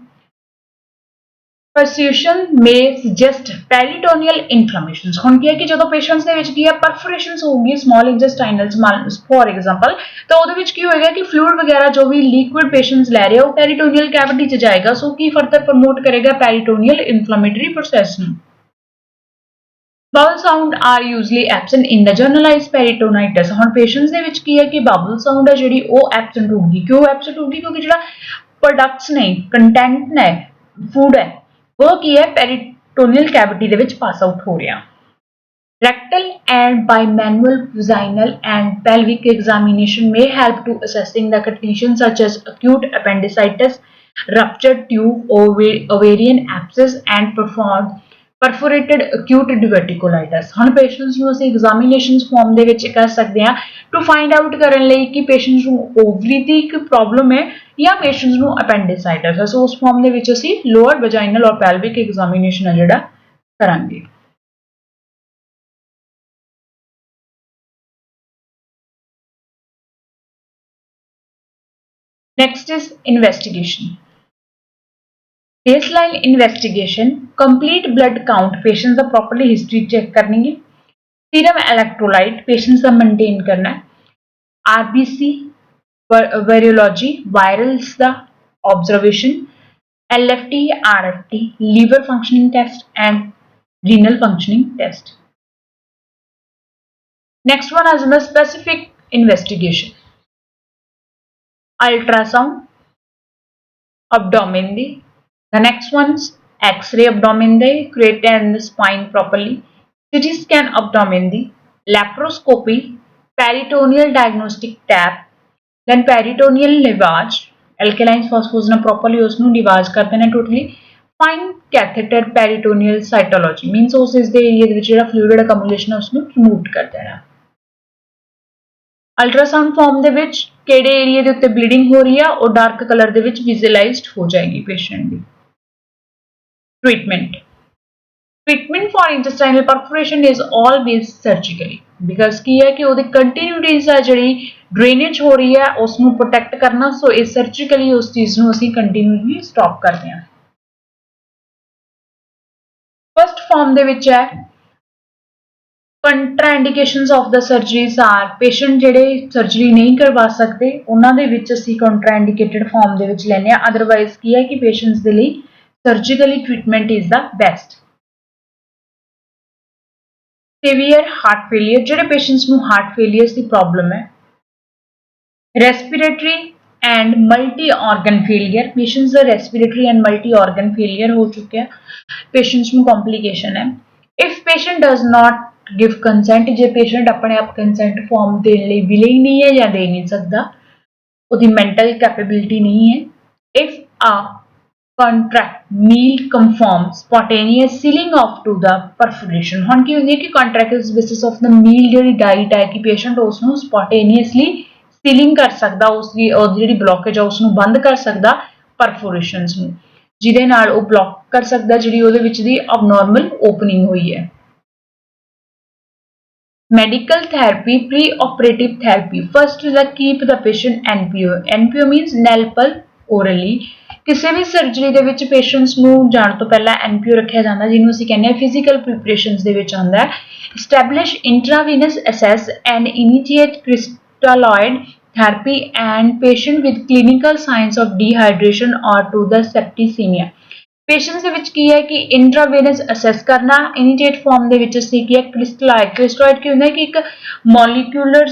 perfusion may suggest peritoneal inflammations ਹੁਣ ਕੀ ਹੈ ਕਿ ਜਦੋਂ ਪੇਸ਼ੈਂਟਸ ਦੇ ਵਿੱਚ ਕੀ ਹੈ ਪਰਫੋਰੇਸ਼ਨਸ ਹੋਊਗੀ ਸਮਾਲ ਇੰਟੈਸਟਾਈਨਲ ਫॉर एग्जांपल ਤਾਂ ਉਹਦੇ ਵਿੱਚ ਕੀ ਹੋਏਗਾ ਕਿ ਫਲੂਇਡ ਵਗੈਰਾ ਜੋ ਵੀ ਲਿਕੁਇਡ ਪੇਸ਼ੈਂਟਸ ਲੈ ਰਹੇ ਉਹ ਪੈਰੀਟੋਨੀਅਲ ਕੈਵਿਟੀ 'ਚ ਜਾਏਗਾ ਸੋ ਕੀ ਫਰਦਰ ਪ੍ਰਮੋਟ ਕਰੇਗਾ ਪੈਰੀਟੋਨੀਅਲ ਇਨਫਲੇਮੇਟਰੀ ਪ੍ਰੋਸੈਸ ਨੂੰ Bubble sound are usually absent in the generalized peritonitis ਹੁਣ ਪੇਸ਼ੈਂਟਸ ਦੇ ਵਿੱਚ ਕੀ ਹੈ ਕਿ ਬਬਲ ਸਾਊਂਡ ਹੈ ਜਿਹੜੀ ਉਹ ਐਬਸੈਂਟ ਹੋਊਗੀ ਕਿਉਂ ਐਬਸੈਂਟ ਹੋਊਗੀ ਕਿਉਂਕਿ ਜਿਹੜਾ ਪ੍ਰੋਡਕਟਸ ਨੇ ਕੰਟੈਂਟ ਨੇ ਫੂਡ ਹੈ वो की है पेरिटोनियल कैविटी ਦੇ ਵਿੱਚ ਪਾਸ ਆਊਟ ਹੋ ਰਿਹਾ rectal and bimanual vaginal and pelvic examination may help to assessing the conditions such as acute appendicitis ruptured tube ovarian abscess and perforated acute diverticulitis ਹੁਣ ਪੇਸ਼ੈਂਟਸ ਨੂੰ ਅਸੀਂ ਐਗਜ਼ਾਮੀਨੇਸ਼ਨਸ ਫਾਰਮ ਦੇ ਵਿੱਚ ਕਰ ਸਕਦੇ ਹਾਂ ਟੂ ਫਾਈਂਡ ਆਊਟ ਕਰਨ ਲਈ ਕਿ ਪੇਸ਼ੈਂਟਸ ਨੂੰ ਓਵਰੀ ਦੀ ਇੱਕ ਪ੍ਰੋਬਲਮ ਹੈ ਜਾਂ ਪੇਸ਼ੈਂਟਸ ਨੂੰ appendicitis ਹੈ ਸੋ ਉਸ ਫਾਰਮ ਦੇ ਵਿੱਚ ਅਸੀਂ ਲੋਅਰ ਵਜਾਈਨਲ ਔਰ ਪੈਲਵਿਕ ਐਗਜ਼ਾਮੀਨੇਸ਼ਨ ਹੈ ਜਿਹੜਾ ਕਰਾਂਗੇ Next is investigation. Baseline investigation, complete blood count, patients का properly history check करनी है, serum electrolyte, patients का maintain करना है, RBC, virology, virals का observation, LFT, RFT, liver functioning test and renal functioning test. Next one is a specific investigation. Ultrasound, abdomen the next one's X-ray abdomen the create the spine properly, CT scan abdomen the laparoscopy, peritoneal diagnostic tab, then peritoneal lavage, alkaline phosphorus properly उसनु lavage करते हैं totally, fine catheter peritoneal cytology means उस इस दे area दे विच जेहड़ा fluid accumulation है उसनु remove कर देना ultrasound farm ਦੇ ਵਿੱਚ ਕਿਹੜੇ ਏਰੀਆ ਦੇ ਉੱਤੇ ਬਲੀਡਿੰਗ ਹੋ ਰਹੀ ਆ ਉਹ ਡਾਰਕ ਕਲਰ ਦੇ ਵਿੱਚ ਵਿਜ਼ੂਅਲਾਈਜ਼ਡ ਹੋ ਜਾਏਗੀ patient the. Treatment for intestinal perforation is always surgically because ਕੀ ਹੈ ਕਿ ਉਹਦੀ ਕੰਟੀਨਿਊਟੀਜ਼ ਆ ਜਿਹੜੀ ਡਰੇਨੇਜ ਹੋ ਰਹੀ ਹੈ ਉਸ ਨੂੰ ਪ੍ਰੋਟੈਕਟ ਕਰਨਾ, ਸੋ ਇਹ ਸਰਜੀਕਲੀ ਉਸ ਚੀਜ਼ ਨੂੰ ਅਸੀਂ ਕੰਟੀਨਿਊਟਲੀ ਸਟਾਪ ਕਰਦੇ ਹਾਂ। ਫਸਟ ਫਾਰਮ ਦੇ ਵਿੱਚ ਹੈ contraindications of the surgeries are patient ਜਿਹੜੇ ਸਰਜਰੀ ਨਹੀਂ ਕਰਵਾ ਸਕਦੇ ਉਹਨਾਂ ਦੇ ਵਿੱਚ ਅਸੀਂ ਕੰਟਰਾਇੰਡੀਕੇਟਡ ਫਾਰਮ ਦੇ ਵਿੱਚ ਲੈਂਦੇ ਹਾਂ। ਅਦਰਵਾਈਜ਼ ਕੀ ਹੈ ਕਿ ਪੇਸ਼ੈਂਟਸ ਦੇ ਲਈ surgically treatment is the best. Severe heart failure ਜਿਹੜੇ ਪੇਸ਼ੈਂਟਸ ਨੂੰ ਹਾਰਟ ਫੇਲੀਅਰਸ ਦੀ ਪ੍ਰੋਬਲਮ ਹੈ। Respiratory and multi organ failure patients ਦਾ respiratory and multi organ failure ਹੋ ਚੁੱਕਿਆ, ਪੇਸ਼ੈਂਟਸ ਨੂੰ ਕੰਪਲੀਕੇਸ਼ਨ ਹੈ। If patient does not give consent, ਜੇ ਪੇਸ਼ੈਂਟ ਆਪਣੇ ਆਪ ਕੰਸੈਂਟ ਫਾਰਮ ਦੇਣ ਲਈ ਵਿਲਿੰਗ ਨਹੀਂ ਹੈ ਜਾਂ ਦੇ ਨਹੀਂ ਸਕਦਾ, ਉਹਦੀ ਮੈਂਟਲ ਕੈਪੇਬਿਲਿਟੀ ਨਹੀਂ ਹੈ। ਇਫ ਆ contract meal conform spontaneous sealing off to the perforation। ਹੁਣ ਕੀ ਹੁੰਦੀ ਹੈ ਕਿ contract basis of the meal ਜਿਹੜੀ ਡਾਈਟ ਹੈ ਕਿ ਪੇਸ਼ੈਂਟ ਉਸ ਨੂੰ spontaneously sealing ਕਰ ਸਕਦਾ, ਉਸਦੀ ਜਿਹੜੀ ਬਲੌਕੇਜ ਹੈ ਉਸ ਨੂੰ ਬੰਦ ਕਰ ਸਕਦਾ perforations ਨੂੰ, ਜਿਹਦੇ ਨਾਲ ਉਹ ਬਲੌਕ ਕਰ ਸਕਦਾ ਜਿਹੜੀ ਉਹਦੇ ਵਿੱਚ ਦੀ abnormal opening ਹੋਈ ਹੈ। Medical therapy, pre-operative therapy, first is keep the patient NPO, NPO means nalpal orally। ਕਿਸੇ ਵੀ ਸਰਜਰੀ ਦੇ ਵਿੱਚ ਪੇਸ਼ੈਂਟਸ ਨੂੰ ਜਾਣ ਤੋਂ ਪਹਿਲਾਂ NPO ਰੱਖਿਆ ਜਾਂਦਾ, ਜਿਹਨੂੰ ਅਸੀਂ ਕਹਿੰਦੇ ਹਾਂ ਫਿਜ਼ੀਕਲ ਪ੍ਰੀਪਰੇਸ਼ਨਸ ਦੇ ਵਿੱਚ ਆਉਂਦਾ ਹੈ। Establish intravenous access and initiate crystalloid therapy and patient with clinical signs of dehydration or to the septicemia। Patients ਦੇ ਵਿੱਚ ਕੀ ਹੈ ਕਿ ਇੰਟਰਾਵੇਨਸ ਅਸੈਸ ਕਰਨਾ, ਇਨੀਸ਼ੀਏਟ ਫਾਰਮ ਦੇ ਵਿੱਚ ਅਸੀਂ ਕੀ ਹੈ ਕ੍ਰਿਸਟਲਾਇਡ ਕੀ ਹੁੰਦਾ ਹੈ ਕਿ ਇੱਕ ਮੋਲੀਕਿਊਲਰ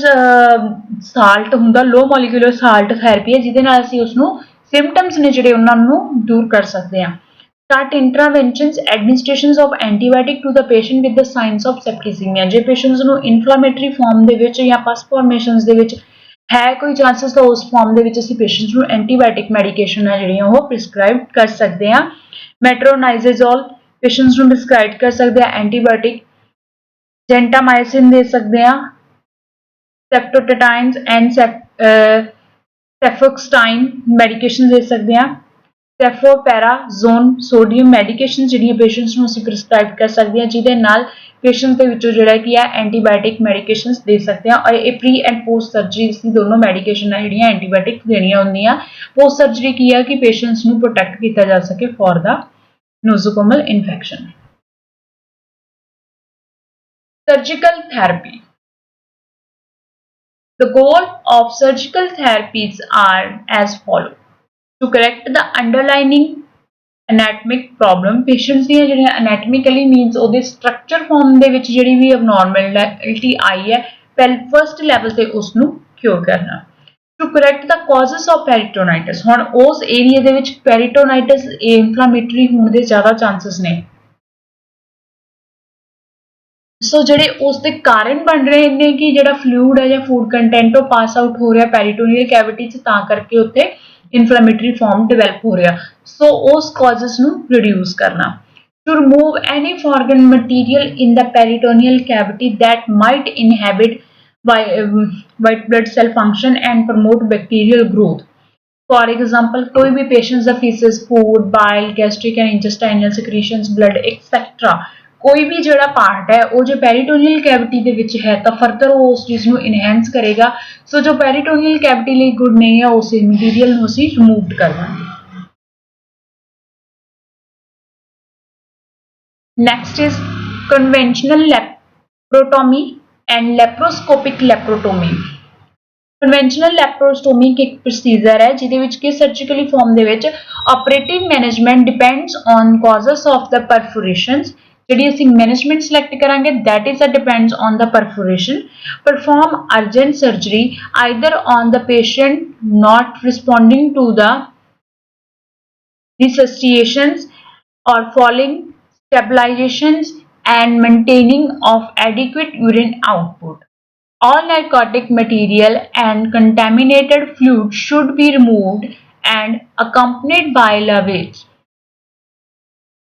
ਸਾਲਟ ਹੁੰਦਾ, ਲੋ ਮੋਲੀਕਿਊਲਰ ਸਾਲਟ ਥੈਰੇਪੀ ਹੈ ਜਿਹਦੇ ਨਾਲ ਅਸੀਂ ਉਸਨੂੰ ਸਿੰਪਟਮਸ ਨੇ ਜਿਹੜੇ ਉਹਨਾਂ ਨੂੰ ਦੂਰ ਕਰ ਸਕਦੇ ਹਾਂ। Start interventions, administrations of antibiotic to the patient with the signs of septicemia। ਜੇ ਪੇਸ਼ੈਂਟਸ ਨੂੰ ਇਨਫਲਾਮੇਟਰੀ ਫਾਰਮ ਦੇ ਵਿੱਚ ਜਾਂ ਪਸ ਫਾਰਮੇਸ਼ਨਸ ਦੇ ਵਿੱਚ ਹੈ ਕੋਈ ਚਾਂਸਸ ਤਾਂ ਉਸ ਫਾਰਮ ਦੇ ਵਿੱਚ ਅਸੀਂ ਪੇਸ਼ੈਂਟਸ ਨੂੰ ਐਂਟੀਬਾਇਓਟਿਕ ਮੈਡੀਕੇਸ਼ਨ ਹੈ ਜਿਹੜੀਆਂ ਉਹ ਪ੍ਰਿਸਕ੍ਰਾਈਬ ਕਰ ਸਕਦੇ ਹਾਂ। ਮੈਟਰੋਨਾਈਜ਼ੇਜ਼ੋਲ ਪੇਸ਼ੈਂਟਸ ਨੂੰ ਪ੍ਰਿਸਕ੍ਰਾਈਬ ਕਰ ਸਕਦੇ ਹਾਂ ਐਂਟੀਬਾਇਓਟਿਕ। ਜੈਂਟਾਮਾਈਸਿਨ ਦੇ ਸਕਦੇ ਹਾਂ। ਸੈਫਟੋਟੈਟਾਈਨਸ ਐਂਡ ਸੈਫੋਕਸਟਾਈਨ ਮੈਡੀਕੇਸ਼ਨ ਦੇ ਸਕਦੇ ਹਾਂ। ਸੈਫੋਪੈਰਾਜ਼ੋਨ ਸੋਡੀਅਮ ਮੈਡੀਕੇਸ਼ਨ ਜਿਹੜੀਆਂ ਪੇਸ਼ੈਂਟਸ ਨੂੰ ਅਸੀਂ ਪ੍ਰਿਸਕ੍ਰਾਈਬ ਕਰ ਸਕਦੇ ਹਾਂ, ਜਿਹਦੇ ਨਾਲ ਪੇਸ਼ੈਂਟ ਦੇ ਵਿੱਚੋਂ ਜਿਹੜਾ ਕੀ ਹੈ ਐਂਟੀਬਾਇਓਟਿਕ ਮੈਡੀਕੇਸ਼ਨਸ ਦੇ ਸਕਦੇ ਹਾਂ। ਔਰ ਇਹ ਪ੍ਰੀ ਐਂਡ ਪੋਸਟ ਸਰਜਰੀ ਅਸੀਂ ਦੋਨੋਂ ਮੈਡੀਕੇਸ਼ਨ ਹੈ ਜਿਹੜੀਆਂ ਐਂਟੀਬਾਇਓਟਿਕ ਦੇਣੀਆਂ ਹੁੰਦੀਆਂ। ਪੋਸਟ ਸਰਜਰੀ ਕੀ ਹੈ ਕਿ ਪੇਸ਼ੈਂਟਸ ਨੂੰ ਪ੍ਰੋਟੈਕਟ ਕੀਤਾ ਜਾ ਸਕੇ for the nosocomial infection. Surgical therapy. The goal of surgical therapies are as follows: to correct the underlying anatomic problem। Patients ਦੀਆਂ ਜਿਹੜੀਆਂ anatonically means ਉਹਦੇ structure form ਦੇ ਵਿੱਚ ਜਿਹੜੀ ਵੀ abnormality ਆਈ ਹੈ ਫਸਟ ਲੈਵਲ ਤੇ ਉਸ ਨੂੰ ਕਿਉਰ ਕਰਨਾ। To correct the causes of peritonitis। ਹੁਣ ਉਸ ਏਰੀਆ ਦੇ ਵਿੱਚ peritonitis inflammatory ਹੋਣ ਦੇ ਜ਼ਿਆਦਾ ਚਾਂਸਸ ਨੇ, ਸੋ ਜਿਹੜੇ ਉਸ ਦੇ ਕਾਰਨ ਬਣ ਰਹੇ ਨੇ ਕਿ ਜਿਹੜਾ ਫਲੂਇਡ ਹੈ ਜਾਂ ਫੂਡ ਕੰਟੈਂਟ ਉਹ ਪਾਸ ਆਊਟ ਹੋ ਰਿਹਾ ਪੈਰੀਟੋਨੀਅਲ ਕੈਵਿਟੀ 'ਚ, ਤਾਂ ਕਰਕੇ ਉੱਥੇ ਇਨਫਲੇਮੇਟਰੀ ਫਾਰਮ ਡਿਵੈਲਪ ਹੋ ਰਿਹਾ, ਸੋ ਉਸ ਕਾਜ਼ਸ ਨੂੰ ਰਿਡਿਊਸ ਕਰਨਾ। To remove any foreign material in the peritoneal cavity that might inhibit white blood cell function and promote bacterial growth। For example, कोई भी patients the feces, food, bile, gastric and intestinal secretions, blood etc। ਕੋਈ ਵੀ ਜਿਹੜਾ part ਹੈ ਉਹ ਜੇ ਪੈਰੀਟੋਨੀਅਲ cavity ਦੇ ਵਿੱਚ ਹੈ ਤਾਂ ਫਰਦਰ ਉਹ ਉਸ ਚੀਜ਼ ਨੂੰ ਇਨਹੈਂਸ ਕਰੇਗਾ, ਸੋ ਜੋ ਪੈਰੀਟੋਨੀਅਲ ਕੈਵਿਟੀ ਲਈ ਗੁੱਡ ਨਹੀਂ ਹੈ ਉਸ ਮਟੀਰੀਅਲ ਨੂੰ ਅਸੀਂ ਰਿਮੂਵ ਕਰ ਦਾਂਗੇ। Next is conventional laparotomy and laparoscopic laparotomy. Conventional laparostomy ਇੱਕ ਪ੍ਰੋਸੀਜਰ ਹੈ ਜਿਹਦੇ ਵਿੱਚ ਕਿ ਸਰਜੀਕਲੀ ਫਾਰਮ ਦੇ ਵਿੱਚ operative management depends on causes of the perforations. ਜਿਹੜੀ ਅਸੀਂ ਮੈਨੇਜਮੈਂਟ ਸਿਲੈਕਟ ਕਰਾਂਗੇ that is depends on the perforation। perform urgent surgery either on the patient not responding to the resuscitations or following stabilizations and maintaining of adequate urine output। All narcotic material and contaminated fluid should be removed and accompanied by lavage।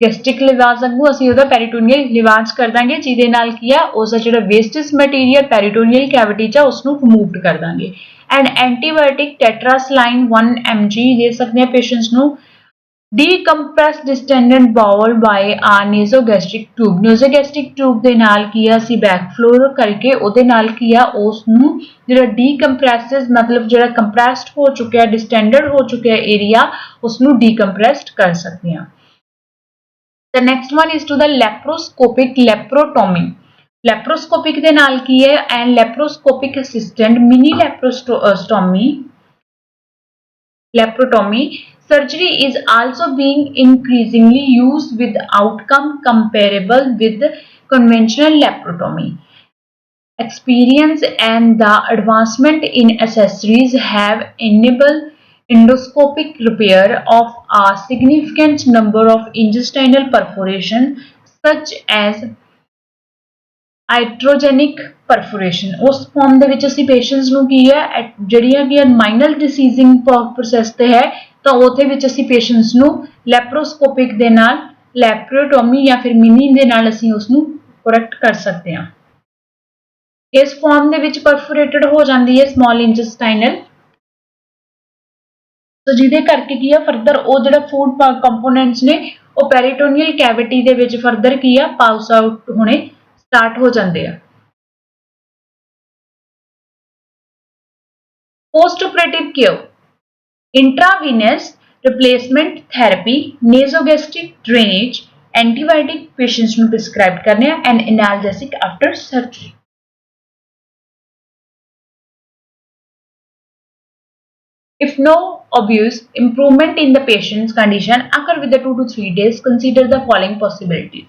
Gastric lavage ਵਾਂਗੂ ਅਸੀਂ ਉਹਦਾ ਪੈਰੀਟੋਨੀਅਲ ਲਿਵਾਜ ਕਰ ਦਾਂਗੇ, ਜਿਹਦੇ ਨਾਲ ਕੀ ਆ ਉਸ ਦਾ ਜਿਹੜਾ ਵੇਸਟੇਜ ਮਟੀਰੀਅਲ ਪੈਰੀਟੋਨੀਅਲ ਕੈਵਿਟੀ 'ਚ ਉਸਨੂੰ ਰਿਮੂਵ ਕਰ ਦਾਂਗੇ। ਐਂਡ ਐਂਟੀਬਾਇਓਟਿਕ ਟੈਟਰਾਸਾਈਕਲਿਨ 1 mg ਦੇ ਸਕਦੇ ਹਾਂ ਪੇਸ਼ੈਂਟਸ ਨੂੰ। decompress distended bowel by a nasogastric tube। nasogastric tube ਦੇ ਨਾਲ ਕੀ ਆ ਅਸੀਂ ਬੈਕ ਫਲੋਰ ਕਰਕੇ ਉਹਦੇ ਨਾਲ ਕੀ ਆ ਉਸ ਨੂੰ ਜਿਹੜਾ decompresses ਮਤਲਬ ਜਿਹੜਾ compressed ਹੋ ਚੁੱਕਿਆ distended ਹੋ ਚੁੱਕਿਆ ਏਰੀਆ ਉਸ ਨੂੰ decompressed ਕਰ ਸਕਦੇ ਹਾਂ। The next one is to the laparoscopic laparotomy। laparoscopic ਦੇ ਨਾਲ ਕੀ ਹੈ and laparoscopic assisted mini laparotomy surgery is also being increasingly used with outcome comparable with conventional laparotomy। Experience and the advancement in accessories have enabled endoscopic repair of a significant number of intestinal perforations such as ਆਈਟਰੋਜੈਨਿਕ ਪਰਫੋਰੇਸ਼ਨ। ਉਸ farm ਦੇ ਵਿੱਚ ਅਸੀਂ patients ਨੂੰ ਕੀ ਹੈ ਜਿਹੜੀਆਂ ਕਿ minor ਡਿਸੀਜ਼ਿੰਗ process ਤੇ ਹੈ ਤਾਂ ਉਹਦੇ ਵਿੱਚ ਅਸੀਂ ਪੇਸ਼ੈਂਟਸ ਨੂੰ ਲੈਪਰੋਸਕੋਪਿਕ ਦੇ ਨਾਲ ਲੈਪਰੋਟੋਮੀ ਜਾਂ ਫਿਰ ਮਿਨੀ ਦੇ ਨਾਲ ਅਸੀਂ ਉਸ ਨੂੰ ਕਰੈਕਟ ਕਰ ਸਕਦੇ ਹਾਂ। ਇਸ ਫਾਰਮ ਦੇ ਵਿੱਚ ਪਰਫੋਰੇਟਡ ਹੋ ਜਾਂਦੀ ਹੈ ਸਮਾਲ ਇੰਟੈਸਟਾਈਨਲ, ਸੋ ਜਿਹਦੇ ਕਰਕੇ ਕੀ ਆ ਫਰਦਰ ਉਹ ਜਿਹੜਾ ਫੂਡ ਕੰਪੋਨੈਂਟਸ ਨੇ ਉਹ ਪੈਰੀਟੋਨੀਅਲ ਕੈਵਿਟੀ ਦੇ ਵਿੱਚ ਫਰਦਰ ਕੀ ਆ ਪਾਸ ਆਊਟ ਹੋਣੇ ਸਟਾਰਟ ਹੋ ਜਾਂਦੇ ਆ। Post operative care intravenous replacement therapy nasogastric drainage antibiotic patients ਨੂੰ ਪ੍ਰਿਸਕ੍ਰਾਈਬ ਕਰਨੇ ਆ and analgesic after surgery. If no obvious improvement in the patient's condition occur within 2 to 3 days, consider the following possibilities.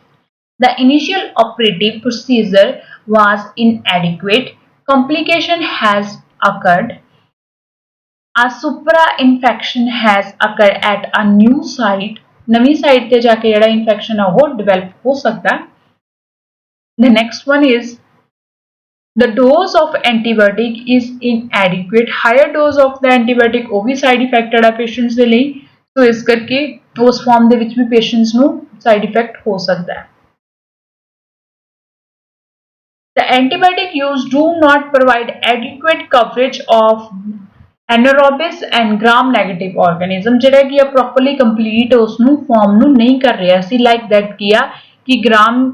The initial operative procedure was inadequate, complication has occurred, a supra-infection has occurred at a new site, Navi site ते जाके जड़ा infection है वो develop हो सकता है। The next one is the dose of antibiotic is inadequate, higher dose of the antibiotic वो भी side effected है patients ਦੇ ਲਈ, तो इस करके उस form ਦੇ ਵਿੱਚ भी patients ਨੂੰ side effect हो सकता है। The antibiotic used do not provide adequate coverage of anaerobic and gram negative organism, ਜਿਹੜਾ ਕਿ ਆ properly complete ਉਸ ਨੂੰ form ਨੂੰ ਨਹੀਂ ਕਰ ਰਿਹਾ ਸੀ like that ਕੀ ਆ ਕਿ gram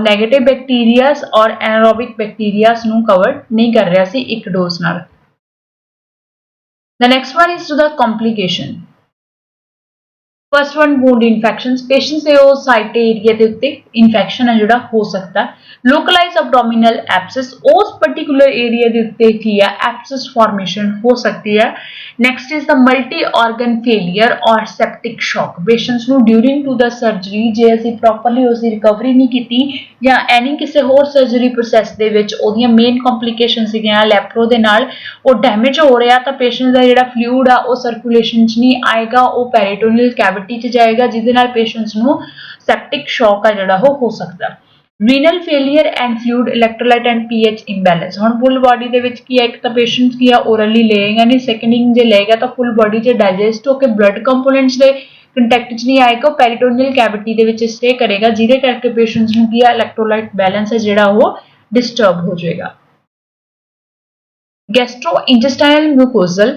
negative bacteria और anaerobic bacteria ਨੂੰ cover नहीं कर रहा सी एक dose ਨਾਲ। The next one is to the complication। First one wound infections, patients ਦੇ ਉਹ site area ਦੇ ਉੱਤੇ infection ਹੈ ਜਿਹੜਾ ਹੋ ਸਕਦਾ। Localized abdominal abscess, ਉਸ particular area ਦੇ ਉੱਤੇ ਕੀ ਹੈ abscess formation ਹੋ ਸਕਦੀ ਹੈ। Next is the multi-organ failure or septic shock, patients ਨੂੰ during to the surgery ਜੇ ਅਸੀਂ properly ਉਸਦੀ recovery ਨਹੀਂ ਕੀਤੀ ਜਾਂ any ਕਿਸੇ ਹੋਰ surgery process ਦੇ ਵਿੱਚ ਉਹਦੀਆਂ main complications ਸੀਗੀਆਂ ਲੈਪਰੋ ਦੇ ਨਾਲ ਉਹ damage ਹੋ ਰਿਹਾ ਤਾਂ patient ਦਾ ਜਿਹੜਾ fluid ਆ ਉਹ circulation 'ਚ ਨਹੀਂ ਆਏਗਾ, ਉਹ peritoneal cavity 'ਚ ਜਾਏਗਾ ਜਿਹਦੇ ਨਾਲ patients ਨੂੰ septic shock ਆ ਜਿਹੜਾ ਉਹ ਹੋ ਸਕਦਾ। Renal failure and fluid electrolyte and pH imbalance, ਹੁਣ full body ਦੇ ਵਿੱਚ ਕੀ ਹੈ ਇੱਕ ਤਾਂ patient ਕੀ ਆ orally ਲਏਗਾ ਨਹੀਂ, seconding ਜੇ ਲਏਗਾ ਤਾਂ full body 'ਚ digest ਹੋ ਕੇ blood components ਦੇ ਕੰਟੈਕਟ 'ਚ ਨਹੀਂ ਆਏਗਾ, ਉਹ peritoneal cavity ਦੇ ਵਿੱਚ stay ਕਰੇਗਾ ਜਿਹਦੇ ਕਰਕੇ patients ਨੂੰ ਕੀ ਆ electrolyte balance ਹੈ ਜਿਹੜਾ ਉਹ disturb ਹੋ ਜਾਏਗਾ। Gastrointestinal mucosal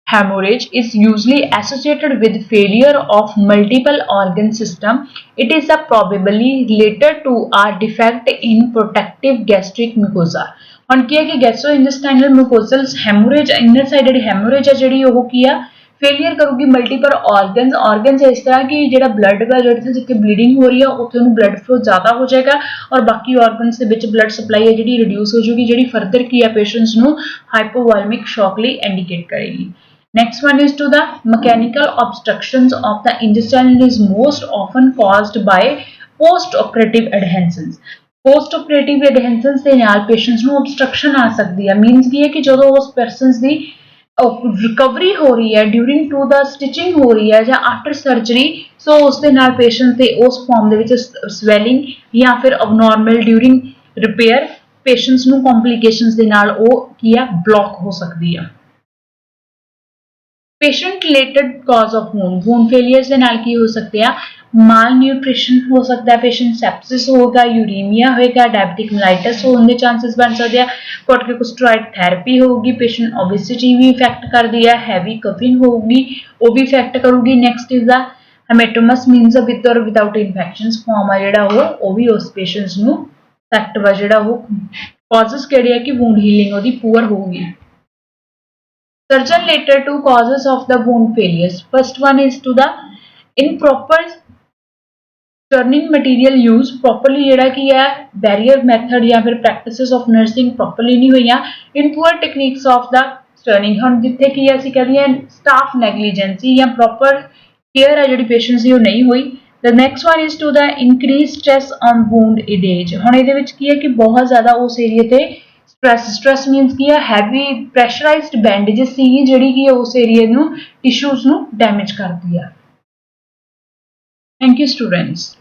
hemorrhage is usually associated with failure of multiple organ system. It is probably related to a defect in protective gastric mucosa। ਹੁਣ ਕੀ ਹੈ ਕਿ gastrointestinal mucosal hemorrhage inner side ਜਿਹੜੀ hemorrhage ਹੈ ਜਿਹੜੀ ਉਹ ਕੀ ਆ ਫੇਲੀਅਰ ਕਰੂਗੀ ਮਲਟੀਪਲ organs ਇਸ ਤਰ੍ਹਾਂ ਕਿ ਜਿਹੜਾ ਬਲੱਡ ਦਾ ਜਿਹੜਾ ਜਿੱਥੇ ਬਲੀਡਿੰਗ ਹੋ ਰਹੀ ਆ ਉੱਥੇ ਉਹਨੂੰ ਬਲੱਡ ਫਲੋ ਜ਼ਿਆਦਾ ਹੋ ਜਾਏਗਾ ਔਰ ਬਾਕੀ organs ਦੇ ਵਿੱਚ ਬਲੱਡ ਸਪਲਾਈ ਹੈ ਜਿਹੜੀ ਰਿਡਿਊਸ ਹੋ ਜਾਊਗੀ ਜਿਹੜੀ ਫਰਦਰ ਕੀ ਆ ਪੇਸ਼ੈਂਟਸ ਨੂੰ ਹਾਈਪੋਵੋਲੈਮਿਕ ਸ਼ੌਕ ਲਈ ਇੰਡੀਕੇਟ ਕਰੇਗੀ। Next one is to the mechanical obstructions of the intestine is most often caused by post-operative adhesions। Post-operative adhesions ਦੇ ਨਾਲ patients ਨੂੰ obstruction ਆ ਸਕਦੀ ਹੈ। Means ਕੀ ਹੈ ਕਿ ਜਦੋਂ ਉਸ persons ਦੀ recovery ਹੋ ਰਹੀ ਹੈ during to the stitching ਹੋ ਰਹੀ ਹੈ ਜਾਂ after surgery, so ਉਸ ਦੇ ਨਾਲ patient ਦੇ ਉਸ form ਦੇ ਵਿੱਚ swelling ਜਾਂ ਫਿਰ abnormal during repair patients ਨੂੰ complications ਦੇ ਨਾਲ ਉਹ ਕੀ ਆ block ਹੋ ਸਕਦੀ ਹੈ। Patient related cause of wound failures ਦੇ ਨਾਲ ਕੀ ਹੋ ਸਕਦੇ ਆ माल न्यूट्रिशन हो सकता है, पेशेंट सेप्सिस होगा, यूरीमिया होएगा, डायबिटिक मेलाइटिस होने के चांसेस बन सकते हैं, कॉर्टिकोस्टेरॉइड थेरेपी होगी, पेशेंट ओबेसिटी भी इफेक्ट करती है, हैवी कफिंग होगी वो भी इफेक्ट करूगी। Next is the haematomas means with और विदाउट इन्फेक्शनस फॉर्म आ जिहड़ा वो भी उस पेशेंट्स नूं इफेक्ट वा जिहड़ा वो कॉजेस किहड़े है कि वूंड हीलिंग ओहदी पुअर होगी। Surgeon later two causes of the wound failures. First one is to the improper turning material use properly जिहड़ा की है बैरियर मैथड या फिर प्रैक्टिसेस ऑफ नर्सिंग प्रॉपरली नहीं हुई in poor techniques of the turning हम जिथे की असीं कह दईए स्टाफ नैगलीजेंसी या प्रॉपर केयर है जिहड़ी पेशेंट्स की वो नहीं हुई। The next one is to the increase stress on wound edges हुण इहदे विच की है कि बहुत ज़्यादा उस एरिए ते स्ट्रैस मीनस की है हैवी प्रैशराइज्ड बैंडेजेस सी जिहड़ी की उस एरिए नूं टिश्यूज नूं डैमेज करती है। Thank you students.